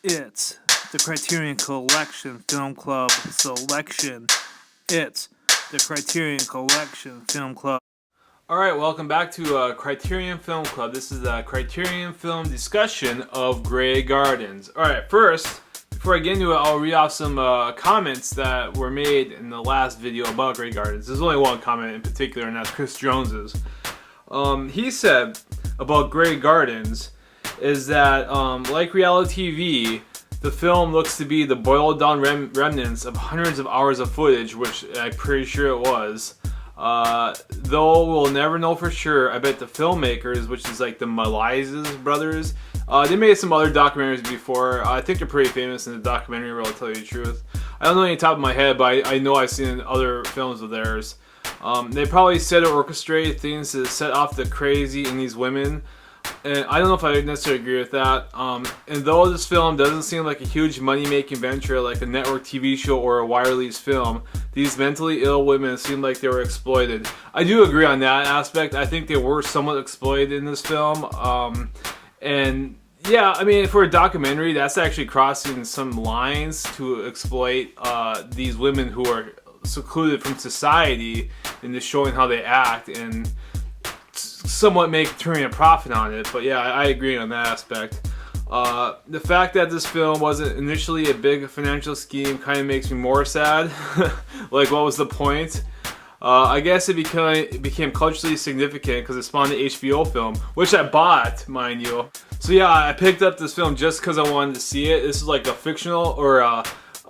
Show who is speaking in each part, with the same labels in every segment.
Speaker 1: It's the Criterion Collection Film Club selection. It's the Criterion Collection Film Club.
Speaker 2: Alright, welcome back to Criterion Film Club. This is a Criterion film discussion of Grey Gardens. Alright, first, before I get into it, I'll read off some comments that were made in the last video about Grey Gardens. There's only one comment in particular, and that's Chris Jones's. He said about Grey Gardens is that, like reality TV, the film looks to be the boiled down remnants of hundreds of hours of footage, which I'm pretty sure it was. Though we'll never know for sure. I bet the filmmakers, which is like the Malaysia's brothers, they made some other documentaries before. I think they're pretty famous in the documentary world, to tell you the truth. I don't know any top of my head, but I know I've seen other films of theirs. They probably set or orchestrate things to set off the crazy in these women. And I don't know if I necessarily agree with that. And though this film doesn't seem like a huge money-making venture like a network TV show or a wire-release film, these mentally ill women seem like they were exploited. I do agree on that aspect. I think they were somewhat exploited in this film. And yeah, I mean, for a documentary, that's actually crossing some lines to exploit these women who are secluded from society into showing how they act and somewhat turning a profit on it. But yeah, I agree on that aspect. The fact that this film wasn't initially a big financial scheme kind of makes me more sad. Like, what was the point? I guess it became culturally significant because it spawned an HBO film, which I bought, mind you. So yeah, I picked up this film just because I wanted to see it. This is like a fictional or a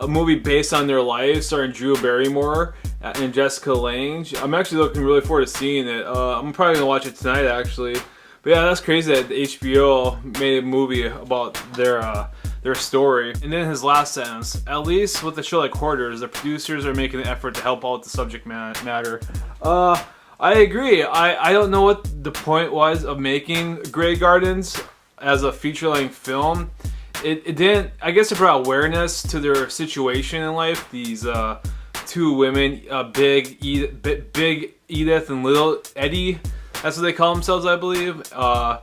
Speaker 2: movie based on their lives, starring Drew Barrymore and Jessica Lange. I'm actually looking really forward to seeing it. I'm probably gonna watch it tonight, actually. But yeah, that's crazy that HBO made a movie about their story. And then his last sentence: at least with a show like Hoarders, the producers are making an effort to help out the subject matter. I agree. I don't know what the point was of making Grey Gardens as a feature-length film. It didn't, I guess it brought awareness to their situation in life. These two women, Big Edith and Little Eddie, that's what they call themselves, I believe. I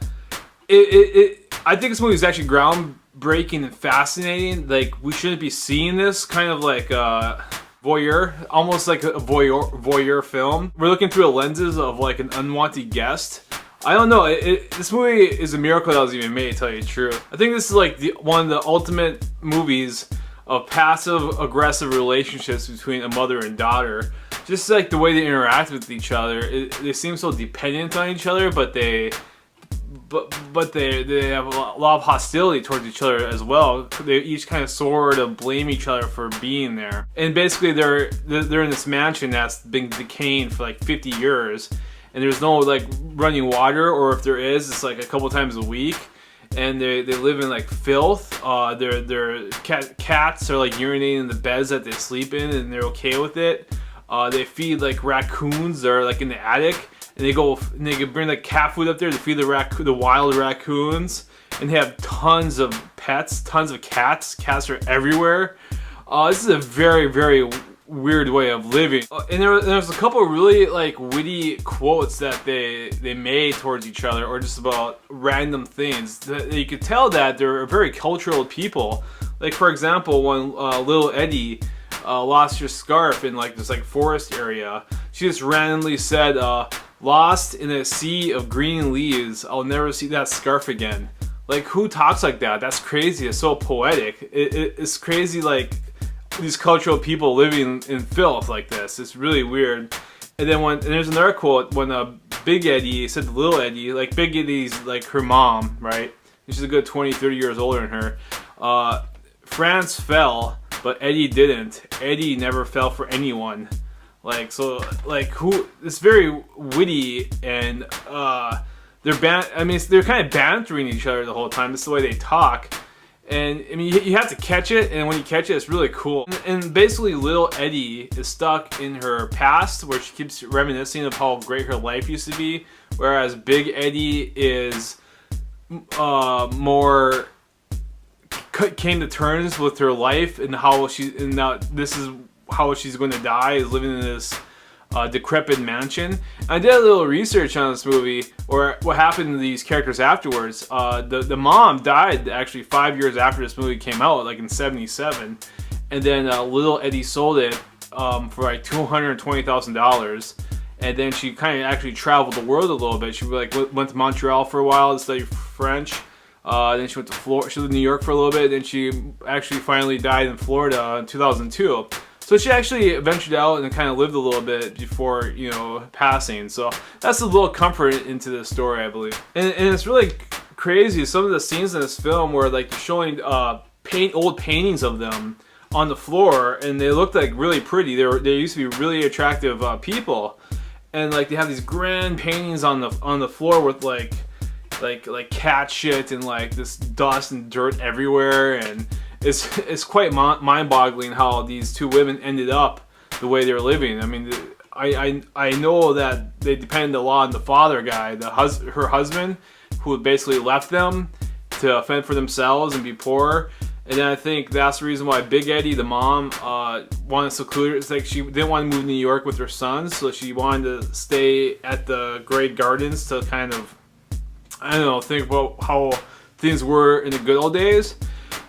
Speaker 2: think this movie is actually groundbreaking and fascinating. Like, we shouldn't be seeing this kind of like voyeur, almost like a voyeur film. We're looking through the lenses of like an unwanted guest. I don't know, this movie is a miracle that was even made, to tell you the truth. I think this is like one of the ultimate movies of passive-aggressive relationships between a mother and daughter. Just like the way they interact with each other. They seem so dependent on each other, but they have a lot of hostility towards each other as well. They each kind of sort of blame each other for being there. And basically they're in this mansion that's been decaying for like 50 years. And there's no like running water, or if there is, it's like a couple times a week. And they live in like filth. Their cats are like urinating in the beds that they sleep in, and they're okay with it. They feed like raccoons that are like in the attic, and they can bring like cat food up there to feed the wild raccoons. And they have tons of pets, tons of cats. Cats are everywhere. This is a very, very weird way of living. And there's a couple of really like witty quotes that they made towards each other, or just about random things that you could tell that they're very cultural people. Like, for example, when Little Eddie lost her scarf in like this like forest area, she just randomly said, "Lost in a sea of green leaves, I'll never see that scarf again." Like, who talks like that? That's crazy. It's so poetic. It's crazy, like, these cultural people living in filth like this. It's really weird. And then and there's another quote when Big Eddie said to Little Eddie, like, Big Eddie's like her mom, right? She's a good 20-30 years older than her. France fell, but Eddie didn't. Eddie never fell for anyone. Like, so, like, it's very witty, and they're kind of bantering each other the whole time. It's the way they talk. And I mean, you have to catch it, and when you catch it, it's really cool. And basically, Little Eddie is stuck in her past, where she keeps reminiscing of how great her life used to be, whereas Big Eddie is more came to terms with her life and now this is how she's going to die, is living in this decrepit mansion. I did a little research on this movie, or what happened to these characters afterwards. The mom died actually 5 years after this movie came out, like in '77, and then little Eddie sold it for like $220,000. And then she kind of actually traveled the world a little bit. She like went to Montreal for a while to study French. Then she went to Florida. She lived in New York for a little bit. Then she actually finally died in Florida in 2002. So she actually ventured out and kind of lived a little bit before, you know, passing. So that's a little comfort into the story, I believe. And it's really crazy. Some of the scenes in this film where like they're showing old paintings of them on the floor, and they looked like really pretty. They used to be really attractive people, and like they have these grand paintings on the floor with like cat shit and like this dust and dirt everywhere, and it's quite mind-boggling how these two women ended up the way they're living. I mean, I know that they depended a lot on the father guy, her husband, who basically left them to fend for themselves and be poor. And then I think that's the reason why Big Eddie, the mom, wanted to seclude her. It's like she didn't want to move to New York with her sons, so she wanted to stay at the Great Gardens to kind of, I don't know, think about how things were in the good old days.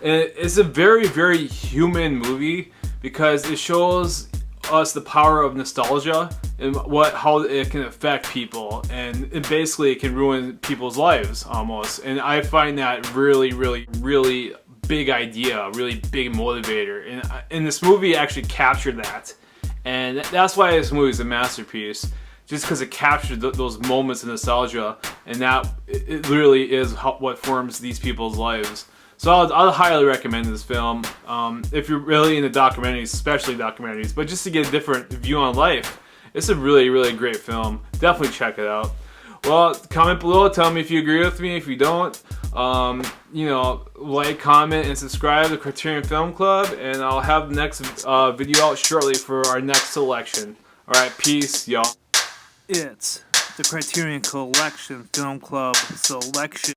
Speaker 2: And it's a very, very human movie because it shows us the power of nostalgia and how it can affect people, and it can ruin people's lives almost. And I find that really, really, really big idea, really big motivator. And this movie actually captured that, and that's why this movie is a masterpiece. Just because it captured those moments of nostalgia, and that it really is what forms these people's lives. So I'll highly recommend this film if you're really into documentaries, especially documentaries, but just to get a different view on life. It's a really, really great film. Definitely check it out. Well, comment below, tell me if you agree with me. If you don't, you know, like, comment, and subscribe to the Criterion Film Club, and I'll have the next video out shortly for our next selection. Alright, peace, y'all.
Speaker 1: It's the Criterion Collection Film Club selection.